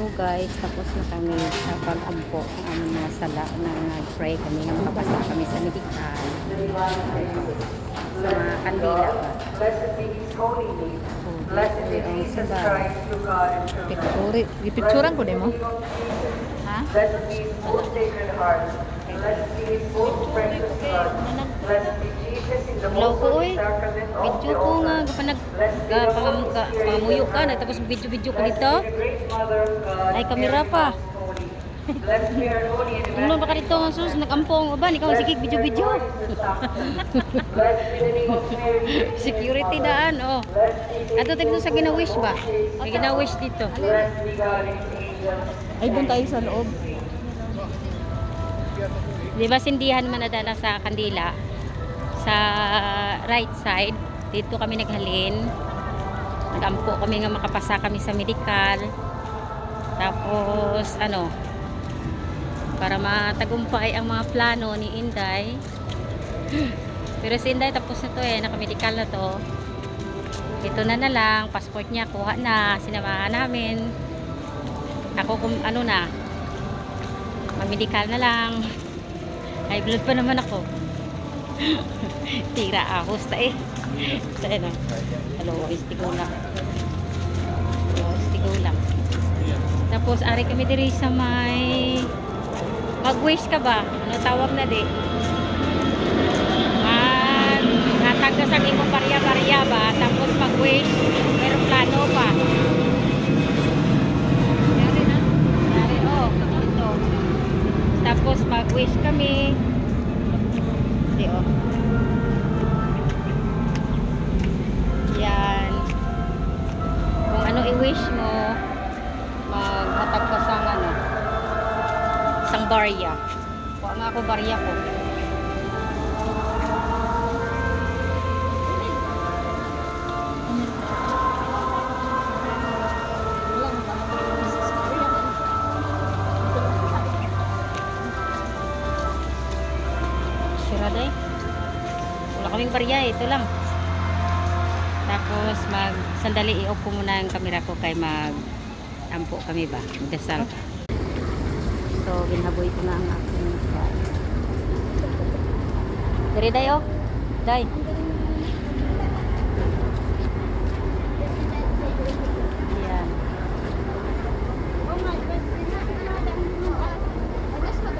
So guys, tapos na kami sa pag-ampo ng aming mga sala na nag-pray kami na makabasa kami sa medical. Sa mga kandila ba? Blessed be His holy name. Blessed be Jesus Christ, your God and true God. Ipicturan ko din mo. Ha? Blessed be His most sacred heart. Blessed be His most precious blood. Blessed be Jesus in the Hello most ko holy oy. sacrament of Video the ko nga altar. kapanag Blessed be the Holy Spirit pangamuyo ka na incarnate. tapos video ko Blessed dito. be the great Mother of God. Ay, kamera Mary pa. Most Holy. Blessed be our holy and Ano ba ka dito nga sus nagampo ang uban ikaw sige video. Blessed be the name of Mary. Security daan oh. Ato tigdo sa gina-wish ba? May gina-wish dito. Blessed be God and His angels. Ay, doon tayo sa loob. Di ba sindihan man nadala sa kandila sa right side dito kami naghalin nagampo kami nga makapasa kami sa medical tapos ano para matagumpay ang mga plano ni Inday pero si Inday tapos na to nakamedical na to ito na lang passport niya kuha na sinamahan namin ako kung ano na mamedical na lang high blood pa naman ako tira ahos ta tayo na hello istigulang tapos ari kami diri sa may mag-wish ka ba ano tawag na di natagda sa imong barya ba tapos mag-wish pero plano pa yari oh ito tapos mag-wish kami di oh yan kung ano i-wish mo maghatag ka sa ano isang barya kuha nga ako barya ko sirada wala kaming barya ito lang tapos sandali i-off ko muna yung camera ko kay ampo kami ba magdasal so ginhaboy ko na ang aking dari day oh day